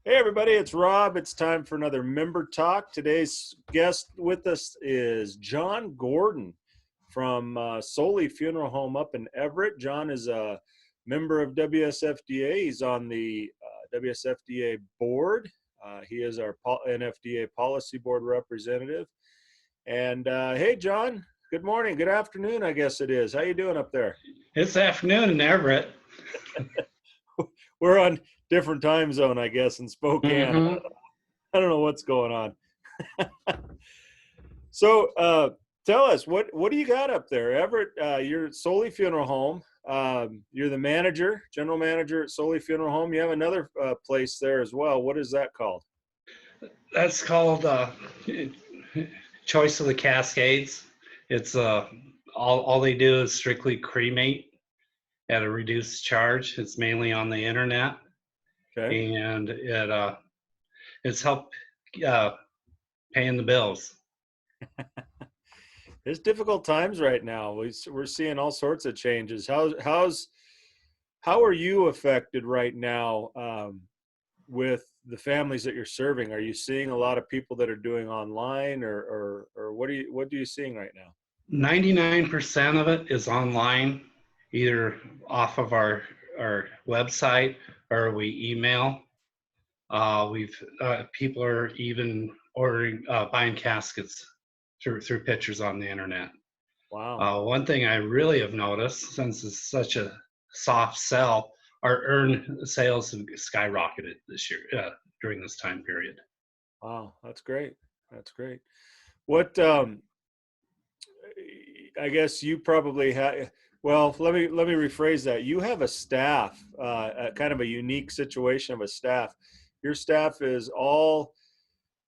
Hey everybody, it's Rob. It's time for another member talk. Today's guest with us is Jon Gordon from Soley Funeral Home up in Everett. Jon is a member of WSFDA. He's on the WSFDA board. He is our NFDA policy board representative. And hey, Jon, good morning, good afternoon, I guess it is. How you doing up there? It's afternoon in Everett. We're on different time zone, I guess, in Spokane. Mm-hmm. I don't know what's going on. So tell us, what do you got up there? Everett, you're at Soley Funeral Home. You're the manager, general manager at Soley Funeral Home. You have another place there as well. What is that called? That's called Choice of the Cascades. It's all they do is strictly cremate at a reduced charge. It's mainly on the internet, Okay. and it's helped paying the bills. It's difficult times right now. We're seeing all sorts of changes. How are you affected right now with the families that you're serving? Are you seeing a lot of people that are doing online, or what are you seeing right now? 99% of it is online, either off of our website or we email. We've People are even ordering buying caskets through pictures on the internet. Wow. One thing I really have noticed, since it's such a soft sell, our earn sales have skyrocketed this year during this time period. Wow, that's great. That's great. What I guess you probably have. Well, let me rephrase that. You have a staff, kind of a unique situation of a staff. Your staff is all.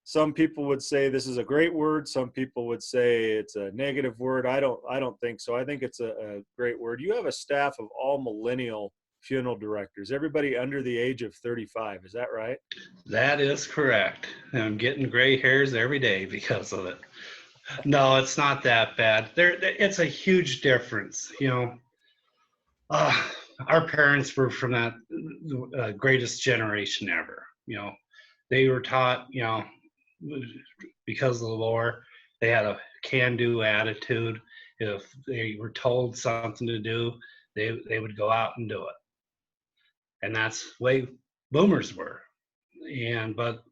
Some people would say this is a great word. Some people would say it's a negative word. I don't think so. I think it's a great word. You have a staff of all millennial funeral directors. Everybody under the age of 35. Is that right? That is correct. I'm getting gray hairs every day because of it. No, it's not that bad. It's a huge difference. Uh, our parents were from that greatest generation ever. They were taught, because of the war, they had a can-do attitude. If they were told something to do, they would go out and do it. And that's the way boomers were. But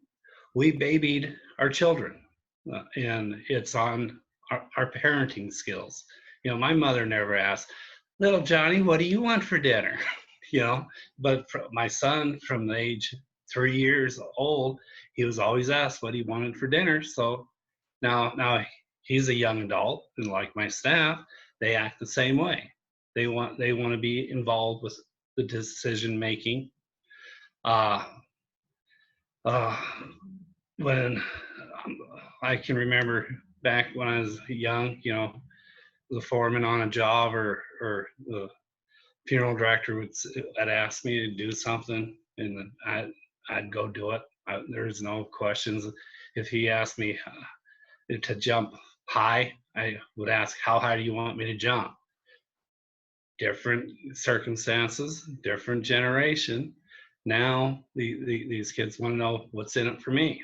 we babied our children, and it's on our parenting skills. My mother never asked, "Little Johnny, what do you want for dinner?" But my son, from the age 3 years old, he was always asked what he wanted for dinner. So now he's a young adult, and like my staff, they act the same way. They want to be involved with the decision making. Uh, uh, when I can remember back when I was young, the foreman on a job or the funeral director would ask me to do something, and I'd go do it. There's no questions. If he asked me to jump high, I would ask, "How high do you want me to jump?" Different circumstances, different generation. Now these kids want to know what's in it for me.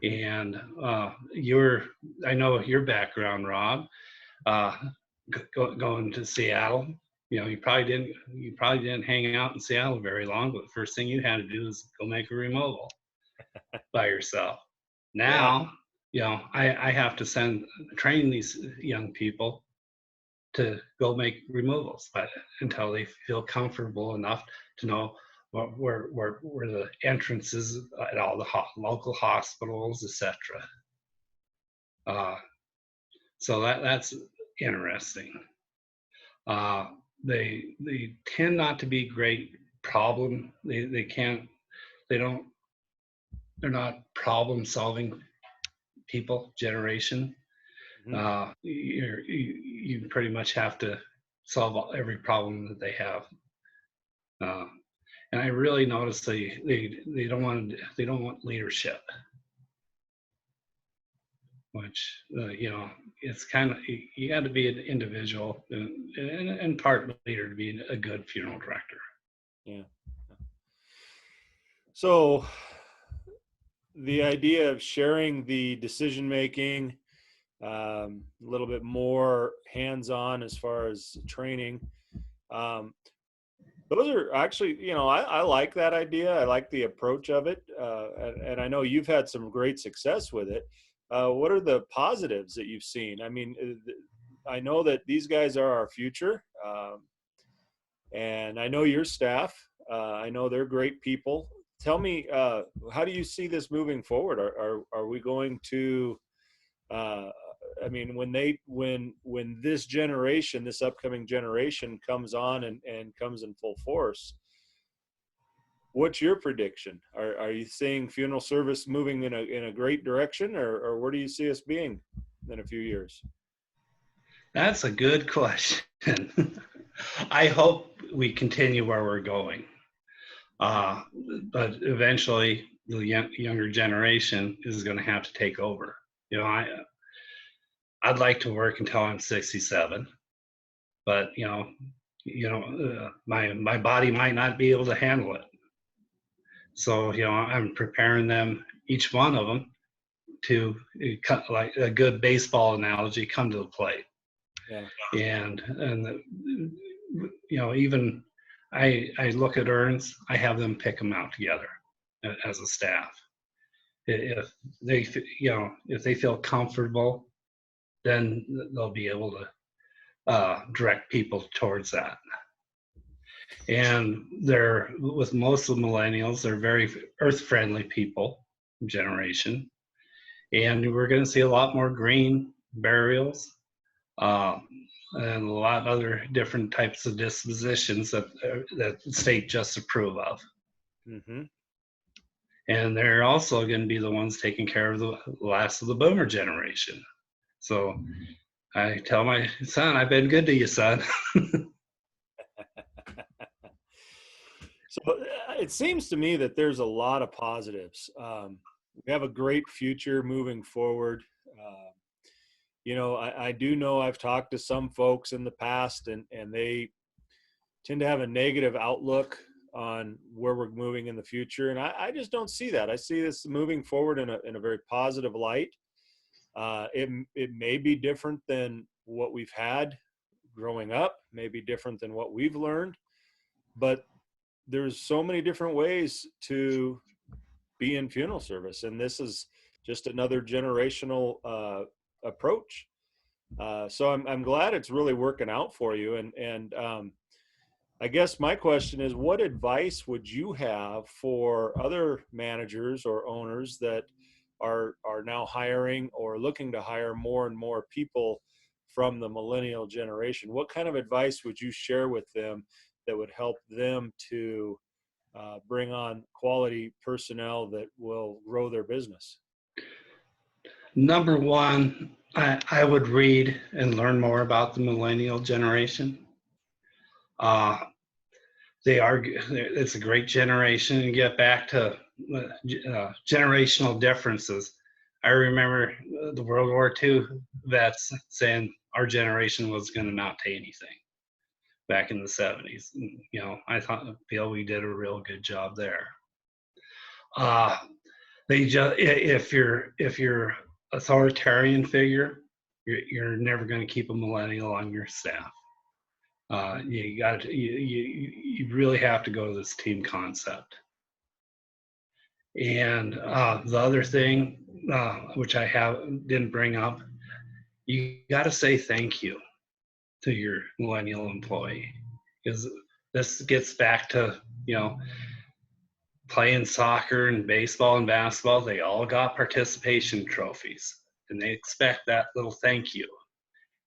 And I know your background, Rob, uh, going to Seattle. You probably didn't hang out in Seattle very long, but the first thing you had to do is go make a removal by yourself. Yeah. Now, I have to train these young people to go make removals, but until they feel comfortable enough to know where the entrances at all the local hospitals, etc. Uh, so that's interesting. Uh, they tend not to be great problem. They can't. They don't. They're not problem solving people generation. Mm-hmm. You pretty much have to solve every problem that they have. Uh, and I really notice they don't want leadership, which it's kind of, you got to be an individual and part leader to be a good funeral director. Yeah. So the idea of sharing the decision making, a little bit more hands-on as far as training. Um, those are actually, I like that idea. I like the approach of it, and I know you've had some great success with it. What are the positives that you've seen? I mean, I know that these guys are our future, and I know your staff. I know they're great people. Tell me, how do you see this moving forward? Are we going to? Uh, I mean, when this generation, this upcoming generation, comes on and comes in full force, what's your prediction? Are you seeing funeral service moving in a great direction, or where do you see us being in a few years? That's a good question. I hope we continue where we're going. Uh, but eventually, the younger generation is going to have to take over. You know, I'd like to work until I'm 67, but my body might not be able to handle it. So I'm preparing them, each one of them, to like a good baseball analogy, come to the plate. Yeah. And even I look at urns, I have them pick them out together as a staff. If they if they feel comfortable, then they'll be able to direct people towards that. And they're, with most of the millennials, they're very earth friendly people generation, and we're going to see a lot more green burials, um, and a lot of other different types of dispositions that the state just approve of. Mm-hmm. And they're also going to be the ones taking care of the last of the boomer generation. So I tell my son, I've been good to you, son. So it seems to me that there's a lot of positives. We have a great future moving forward. I do know I've talked to some folks in the past, and they tend to have a negative outlook on where we're moving in the future. And I just don't see that. I see this moving forward in a very positive light. It may be different than what we've had growing up, may be different than what we've learned, but there's so many different ways to be in funeral service, and this is just another generational approach. So I'm glad it's really working out for you. And I guess my question is, what advice would you have for other managers or owners that are now hiring or looking to hire more and more people from the millennial generation? What kind of advice would you share with them that would help them to bring on quality personnel that will grow their business? Number one, I would read and learn more about the millennial generation. Uh, it's a great generation, and get back to generational differences. I remember the World War II vets saying our generation was going to not take anything back in the 70s. I feel we did a real good job there. They just, if you're authoritarian figure, you're never going to keep a millennial on your staff. You really have to go to this team concept. And the other thing, which didn't bring up, you got to say thank you to your millennial employee, because this gets back to playing soccer and baseball and basketball. They all got participation trophies, and they expect that little thank you.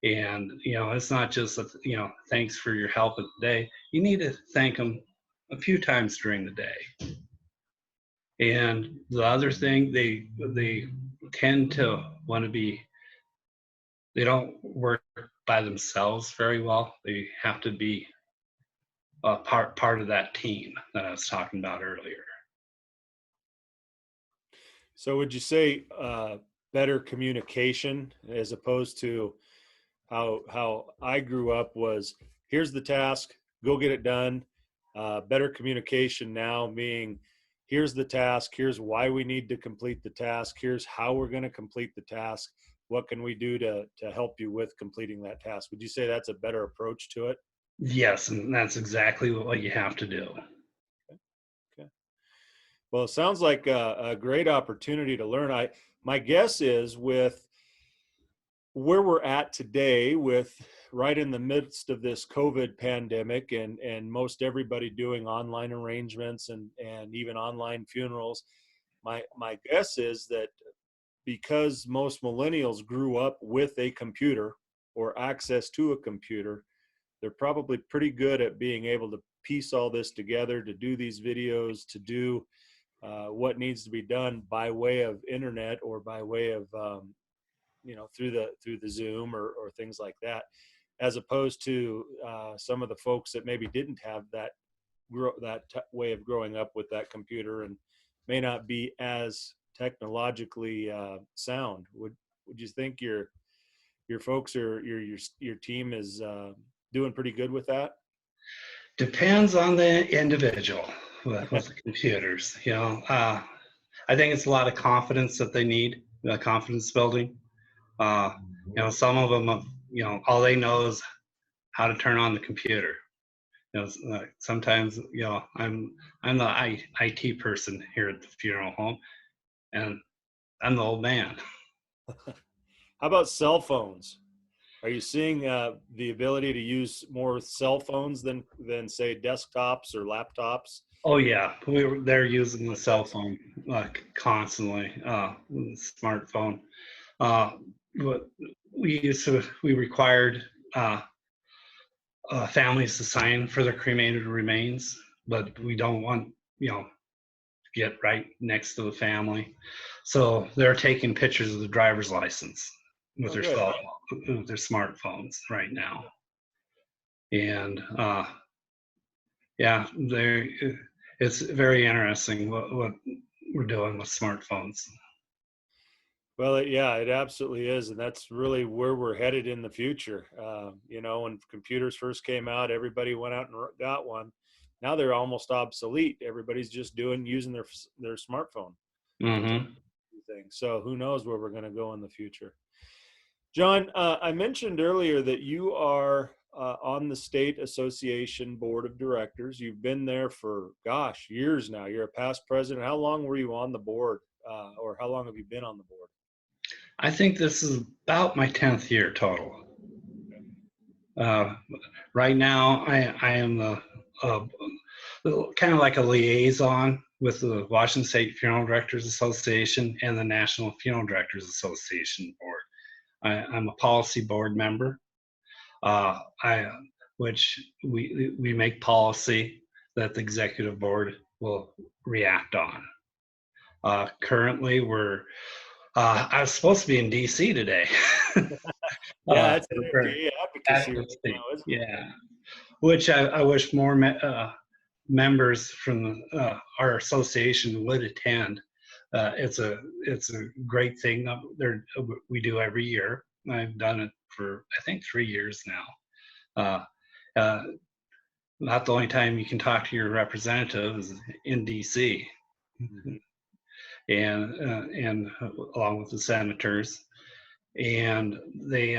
And it's not just thanks for your help of the day. You need to thank them a few times during the day. And the other thing, they tend to want to be, they don't work by themselves very well. They have to be a part of that team that I was talking about earlier. So would you say better communication, as opposed to how I grew up was, here's the task, go get it done. Better communication now being, here's the task, here's why we need to complete the task, here's how we're going to complete the task, what can we do to help you with completing that task. Would you say that's a better approach to it? Yes, and that's exactly what you have to do. Okay. Well, it sounds like a great opportunity to learn. My guess is with where we're at today, with right in the midst of this COVID pandemic, and most everybody doing online arrangements and even online funerals, my guess is that because most millennials grew up with a computer or access to a computer, they're probably pretty good at being able to piece all this together, to do these videos, to do what needs to be done by way of internet or by way of through the Zoom or things like that, as opposed to some of the folks that maybe didn't have that way of growing up with that computer and may not be as technologically sound. Would you think your folks or your team is doing pretty good with that? Depends on the individual with the computers. I think it's a lot of confidence that they need, confidence building. Some of them, all they know is how to turn on the computer. Sometimes, I'm the IT person here at the funeral home, and I'm the old man. How about cell phones? Are you seeing the ability to use more cell phones than say desktops or laptops? Oh yeah, they're using the cell phone constantly, the smartphone. Uh, but we required families to sign for their cremated remains, but we don't want to get right next to the family, so they're taking pictures of the driver's license with Oh, good. with their smartphones right now, and yeah, it's very interesting what we're doing with smartphones. Well, yeah, it absolutely is, and that's really where we're headed in the future. When computers first came out, everybody went out and got one. Now they're almost obsolete. Everybody's just using their smartphone to Hmm. do things. So who knows where we're going to go in the future? John, I mentioned earlier that you are on the state association board of directors. You've been there for, gosh, years now. You're a past president. How long were you on the board, or how long have you been on the board? I think this is about my 10th year total. Uh, right now, I am uh, kind of like a liaison with the Washington State Funeral Directors Association and the National Funeral Directors Association board. I'm a policy board member, I which we make policy that the executive board will react on. Currently, I was supposed to be in DC today. Yeah, it's an For FDA advocacy right advocacy, now, isn't it? yeah. Which I wish more members from our association would attend. It's a great thing there we do every year. I've done it for I think 3 years now. Uh, uh, Not the only time you can talk to your representative is in DC, Mhm. and along with the senators, and they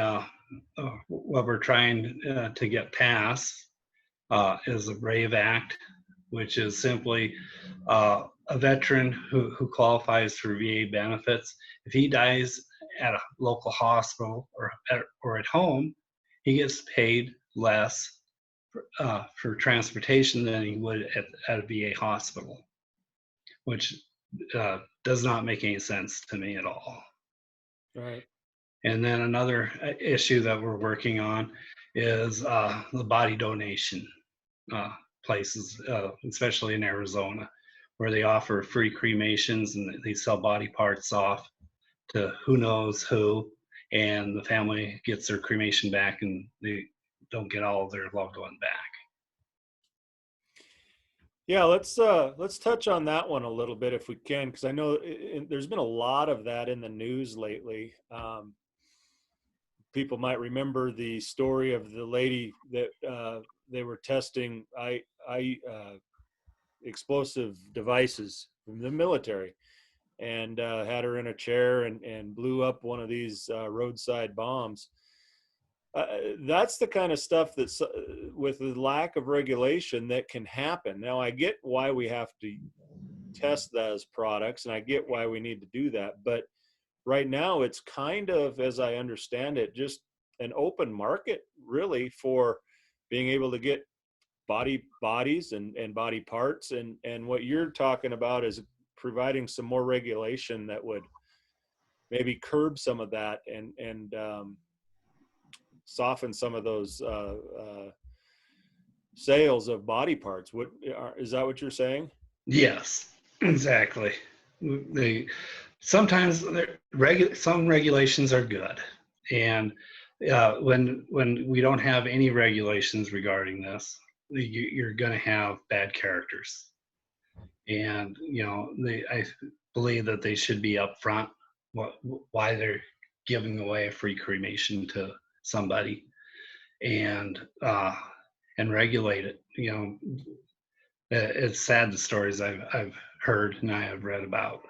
what we're trying to get passed is a brave act, which is simply a veteran who qualifies for VA benefits. If he dies at a local hospital or at home, he gets paid less for transportation than he would at a VA hospital, which does not make any sense to me at all. Right. And then another issue that we're working on is the body donation uh, places, especially in Arizona, where they offer free cremations and they sell body parts off to who knows who, and the family gets their cremation back and they don't get all of their loved one back. Yeah, let's touch on that one a little bit if we can, because I know there's been a lot of that in the news lately. People might remember the story of the lady that they were testing I explosive devices from the military, and had her in a chair and blew up one of these roadside bombs. That's the kind of stuff that's with the lack of regulation that can happen. Now, I get why we have to test those products, and I get why we need to do that. But right now, it's kind of, as I understand it, just an open market, really, for being able to get bodies and body parts. And what you're talking about is providing some more regulation that would maybe curb some of that and soften some of those sales of body parts. What is that what you're saying? Yes, exactly. They sometimes some regulations are good, and when we don't have any regulations regarding this, you're going to have bad characters, and I believe that they should be upfront why they're giving away a free cremation to somebody, and regulate it. It's sad, the stories I've heard and I have read about.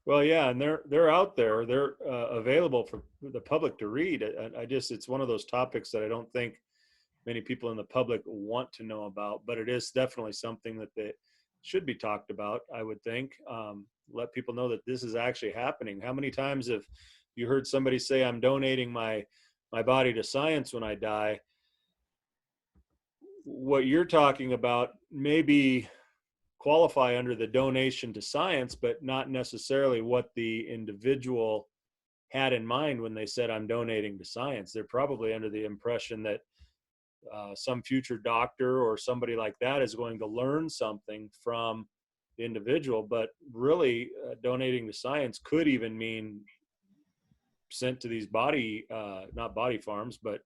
Well, yeah, and they're out there. They're available for the public to read. I just, it's one of those topics that I don't think many people in the public want to know about, but it is definitely something that they should be talked about, I would think. Let people know that this is actually happening. How many times have you heard somebody say, I'm donating my body to science when I die? What you're talking about maybe qualify under the donation to science, but not necessarily what the individual had in mind when they said, I'm donating to science. They're probably under the impression that some future doctor or somebody like that is going to learn something from the individual. But really, donating to science could even mean sent to these body, not body farms, but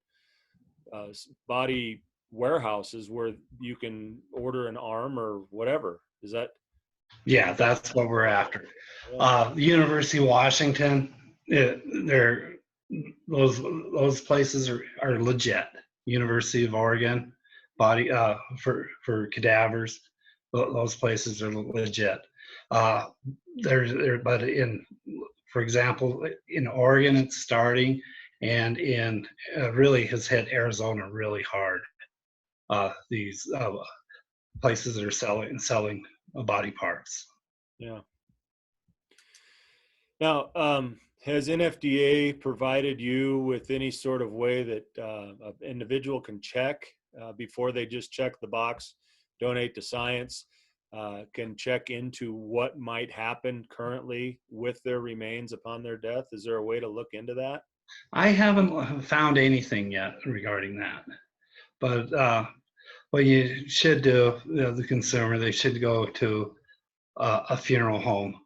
body warehouses where you can order an arm or whatever. Is that? Yeah, that's what we're after. Yeah. The University of Washington, they're those places are legit. University of Oregon, body for cadavers, those places are legit. But for example, in Oregon it's starting, and in really has hit Arizona really hard. These places that are selling body parts. Yeah. Now, has NFDA provided you with any sort of way that an individual can check before they just check the box, donate to science, can check into what might happen currently with their remains upon their death? Is there a way to look into that? I haven't found anything yet regarding that, but what you should do, the consumer, they should go to a funeral home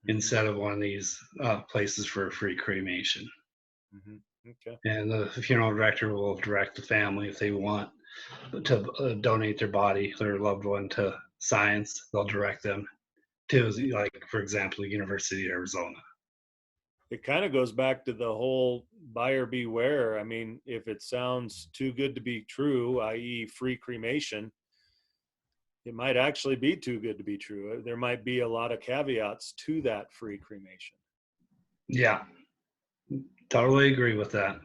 instead of one of these places for a free cremation. Mm-hmm. Okay. And the funeral director will direct the family if they want to donate their body, their loved one, to science. They'll direct them to, like, for example, the University of Arizona. It kind of goes back to the whole buyer beware. I mean, if it sounds too good to be true, i.e., free cremation, it might actually be too good to be true. There might be a lot of caveats to that free cremation. Yeah, totally agree with that.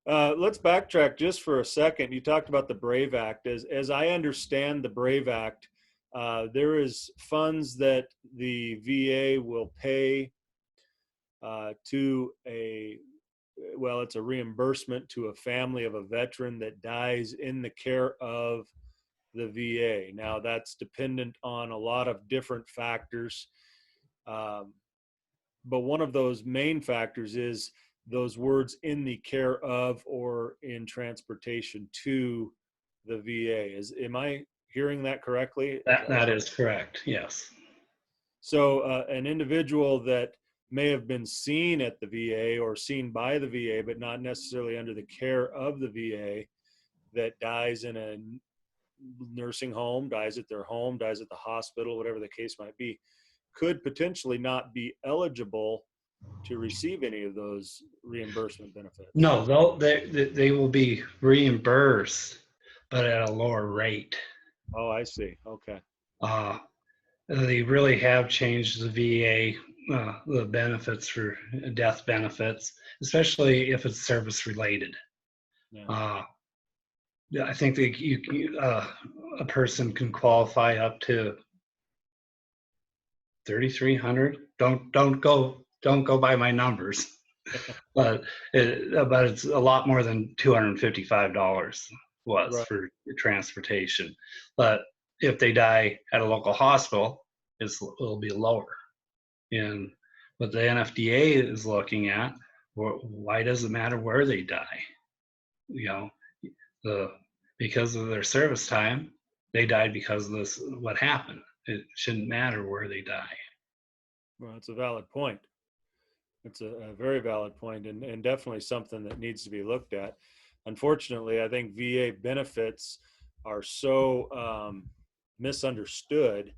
Let's backtrack just for a second. You talked about the BRAVE Act. As I understand the BRAVE Act, there is funds that the VA will pay to it's a reimbursement to a family of a veteran that dies in the care of the VA. Now, that's dependent on a lot of different factors. But one of those main factors is those words, in the care of or in transportation to the VA. Am I hearing that correctly? That is correct, yes. So an individual that may have been seen at the VA or seen by the VA, but not necessarily under the care of the VA, that dies in a nursing home, dies at their home, dies at the hospital, whatever the case might be, could potentially not be eligible to receive any of those reimbursement benefits. No, they will be reimbursed, but at a lower rate. Oh, I see. Okay. Uh, they really have changed the VA, the benefits for death benefits, especially if it's service related. Yeah. Uh, I think that a person can qualify up to 3,300. Don't go by my numbers, but it's a lot more than $255 was Right. for transportation. But if they die at a local hospital, it'll be lower. And what the NFDA is looking at, why does it matter where they die? You know, the because of their service time, they died because of this. What happened? It shouldn't matter where they die. Well, it's a valid point. It's a very valid point, and definitely something that needs to be looked at. Unfortunately, I think VA benefits are so misunderstood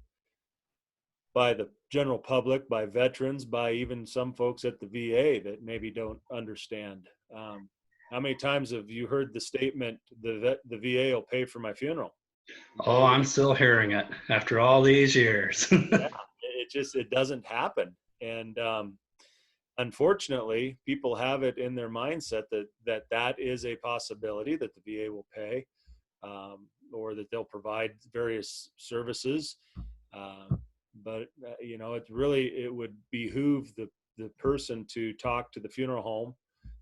by the general public, by veterans, by even some folks at the VA that maybe don't understand. How many times have you heard the statement, the VA will pay for my funeral? Oh, I'm still hearing it after all these years. Yeah, it doesn't happen. And unfortunately, people have it in their mindset that is a possibility that the VA will pay, or that they'll provide various services. But it would behoove the person to talk to the funeral home,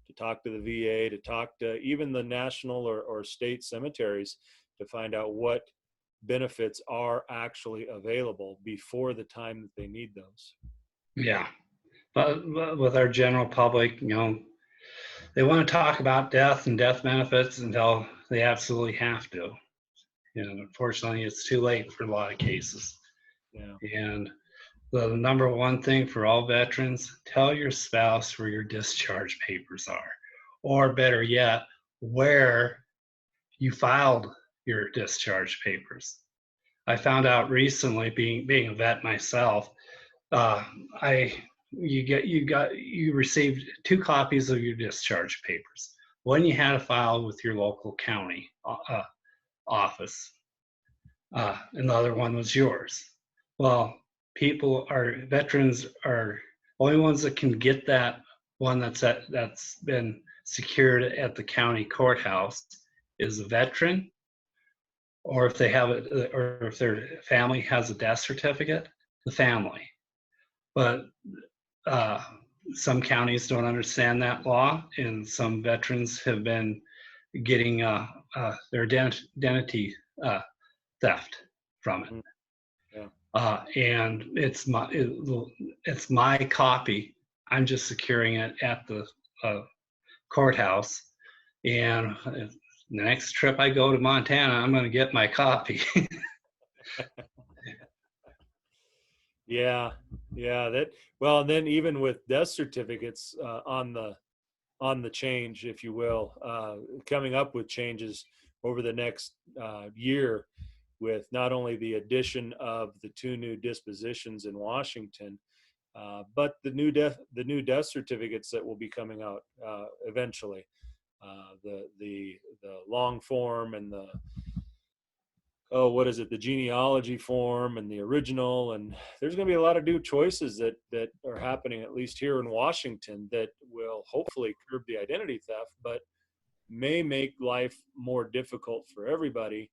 to talk to the VA, to talk to even the national or state cemeteries, to find out what benefits are actually available before the time that they need those. Yeah, but with our general public, they want to talk about death and death benefits until they absolutely have to. Unfortunately, it's too late for a lot of cases. Yeah. And the number one thing for all veterans, tell your spouse where your discharge papers are, or better yet, where you filed your discharge papers. I found out recently, being a vet myself, uh, I you received 2 copies of your discharge papers. One you had to file with your local county office, and the other one was yours. Well, veterans are only ones that can get that one that's been secured at the county courthouse is a veteran, or if they have it, or if their family has a death certificate, the family. But uh, some counties don't understand that law, and some veterans have been getting their identity theft from it. Mm. Yeah. And it's my copy. I'm just securing it at the courthouse. And the next trip I go to Montana, I'm going to get my copy. Yeah, yeah. And then even with death certificates on the change, if you will, coming up with changes over the next year, with not only the addition of the 2 new dispositions in Washington, but the new death certificates that will be coming out eventually. The long form and the what is it, the genealogy form and the original, and there's going to be a lot of new choices that are happening, at least here in Washington, that will hopefully curb the identity theft, but may make life more difficult for everybody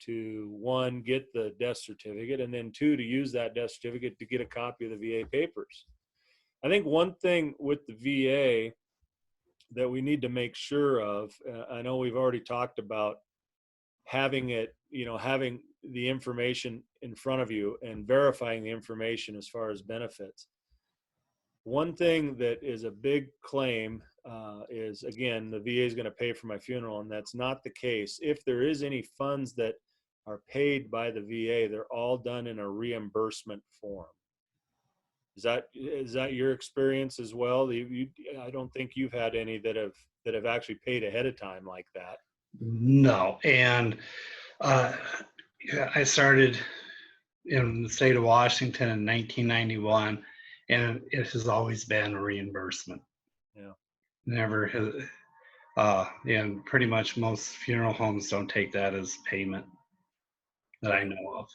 to, one, get the death certificate, and then two, to use that death certificate to get a copy of the VA papers. I think one thing with the VA that we need to make sure of, I know we've already talked about having the information in front of you and verifying the information as far as benefits. One thing that is a big claim is, again, the VA is going to pay for my funeral, and that's not the case. If there is any funds that are paid by the VA, they're all done in a reimbursement form. Is that your experience as well? I don't think you've had any that have actually paid ahead of time like that. No. And I started in the state of Washington in 1991, and it has always been a reimbursement. Yeah. Never has. And pretty much most funeral homes don't take that as payment that I Right. know of.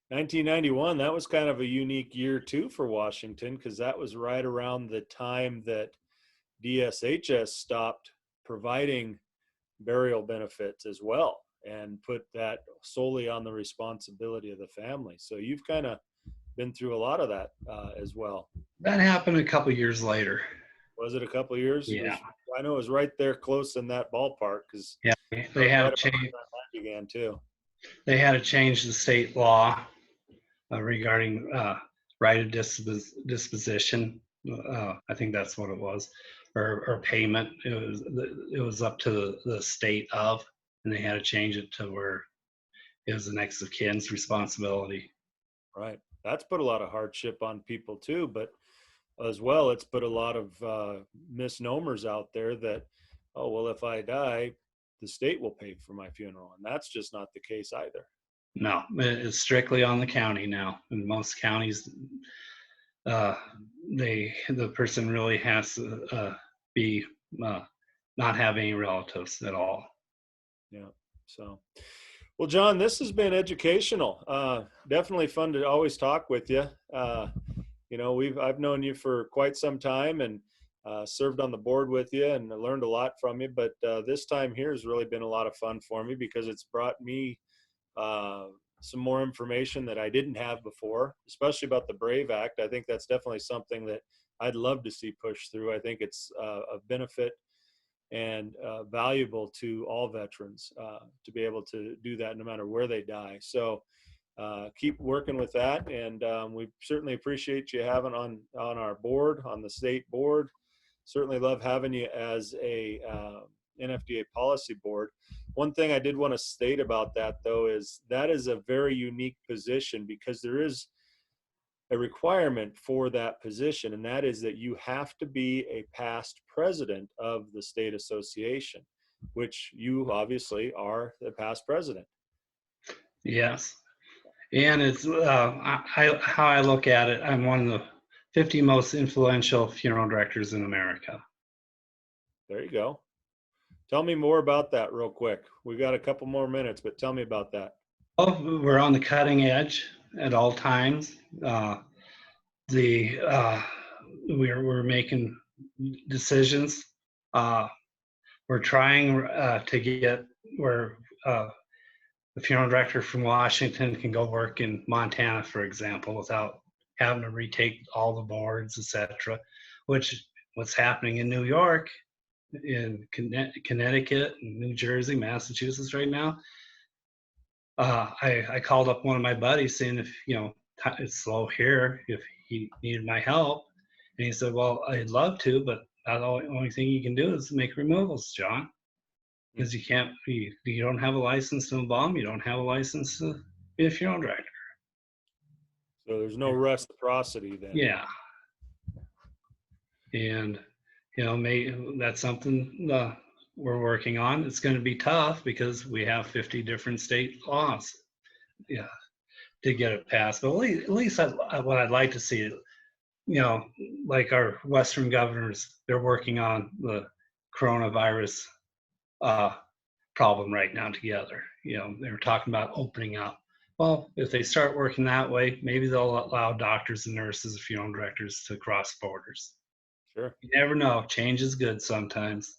1991, that was kind of a unique year too for Washington, because that was right around the time that DSHS stopped providing burial benefits as well and put that solely on the responsibility of the family. So you've kind of been through a lot of that as well. That happened a couple years later. Was it a couple of years? It Yeah, was. I know it was right there, close in that ballpark, because yeah. that They was had right to about change. the time I began too. They had to change the state law regarding right of disposition. I think that's what it was, or payment. It was up to the state of, and they had to change it to where it was the next of kin's responsibility. Right. That's put a lot of hardship on people too, but as well, it's put a lot of misnomers out there that, oh, well, if I die, the state will pay for my funeral. And that's just not the case either. No, it's strictly on the county now. In most counties, uh, the person really has to be uh, not have any relatives at all. Yeah. So, well, John, this has been educational. Definitely fun to always talk with you. I've known you for quite some time and served on the board with you and learned a lot from you. But this time here has really been a lot of fun for me because it's brought me uh, some more information that I didn't have before, especially about the Brave Act. I think that's definitely something that I'd love to see pushed through. I think it's a benefit and valuable to all veterans to be able to do that no matter where they die. So keep working with that, and we certainly appreciate you having on our board, on the state board. Certainly love having you as a NFDA policy board. One thing I did want to state about that, though, is that is a very unique position because there is a requirement for that position, and that is that you have to be a past president of the state association, which you obviously are the past president. Yes, and it's how I look at it. I'm one of the 50 most influential funeral directors in America. There you go. Tell me more about that real quick. We got a couple more minutes, but tell me about that. Well, we're on the cutting edge at all times. The we're making decisions. Uh, we're trying to get where the funeral director from Washington can go work in Montana, for example, without having to retake all the boards, etc. Which what's happening in New York, in Connecticut, and New Jersey, Massachusetts right now. I called up one of my buddies saying if it's slow here, if he needed my help, and he said, "Well, I'd love to, but the only thing you can do is make removals, John, because you can't. You don't have a license to embalm. You don't have a license to be a funeral director." So there's no reciprocity then. Yeah, and that's something we're working on. It's going to be tough because we have 50 different state laws. Yeah, to get it passed. But at least what I'd like to see, like our Western governors, they're working on the coronavirus problem right now together. They were talking about opening up. Well, if they start working that way, maybe they'll allow doctors and nurses, funeral directors to cross borders. Sure. You never know. Change is good sometimes.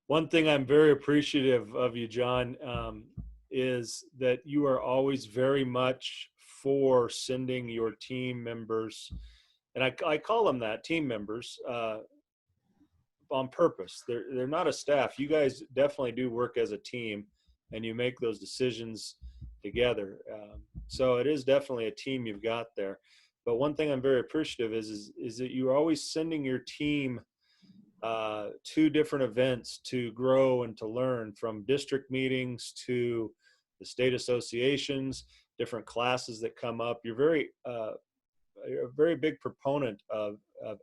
One thing I'm very appreciative of you, John, is that you are always very much for sending your team members, and I call them that, team members, on purpose. They're not a staff. You guys definitely do work as a team, and you make those decisions together. So it is definitely a team you've got there. But one thing I'm very appreciative is that you're always sending your team to different events to grow and to learn, from district meetings to the state associations, different classes that come up. You're a very big proponent of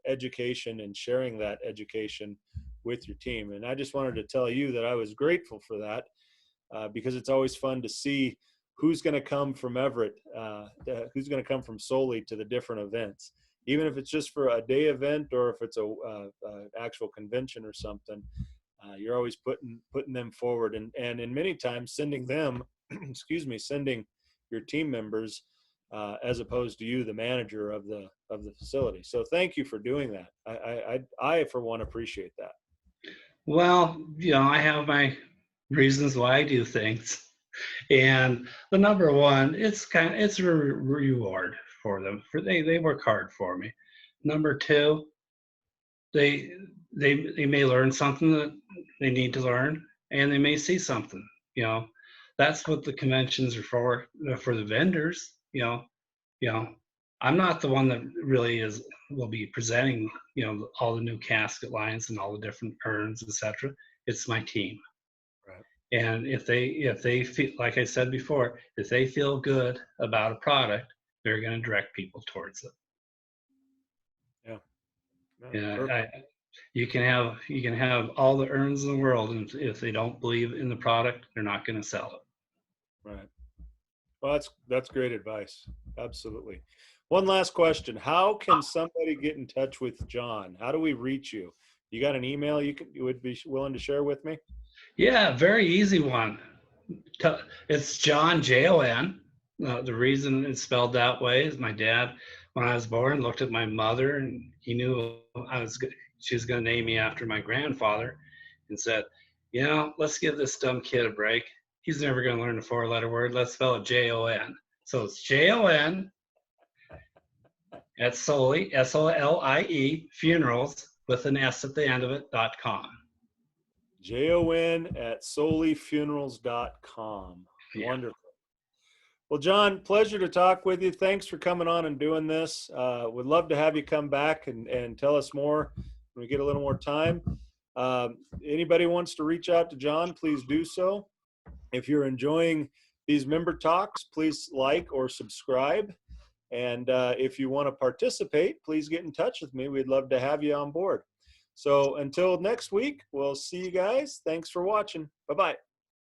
education and sharing that education with your team. And I just wanted to tell you that I was grateful for that because it's always fun to see who's going to come from Everett, who's going to come from Soley to the different events. even if it's just for a day event or if it's a actual convention or something. You're always putting them forward, and in many times sending them, excuse me, sending your team members as opposed to you, the manager of the facility. So thank you for doing that. I for one appreciate that. Well, I have my reasons why I do things. And the number one, it's a reward for them. They work hard for me. Number two, they they may learn something that they need to learn, and they may see something. You know, that's what the conventions are for the vendors. You know, I'm not the one that really will be presenting, all the new casket lines and all the different urns, etc. It's my team. Right. And if they feel, like I said before, if they feel good about a product, they're going to direct people towards it. Yeah. No, Yeah, you can have all the urns in the world, and if they don't believe in the product, they're not going to sell it. right. Well, that's great advice. Absolutely. One last question: how can somebody get in touch with Jon? How do we reach you? You got an email you would be willing to share with me? Yeah, very easy one. It's Jon, Jon. The reason it's spelled that way is my dad, when I was born, looked at my mother and he knew she was going to name me after my grandfather, and said, let's give this dumb kid a break. He's never going to learn a four-letter word. Let's spell it Jon. So it's Jon at Solie, Solie, funerals with an S at the end of it.com. JON@soliefunerals.com. Yeah. Wonderful. Well, Jon, pleasure to talk with you. Thanks for coming on and doing this. Would love to have you come back and tell us more when we get a little more time. Anybody wants to reach out to Jon, please do so. If you're enjoying these member talks, please like or subscribe. And if you want to participate, please get in touch with me. We'd love to have you on board. So until next week, we'll see you guys. Thanks for watching. Bye-bye.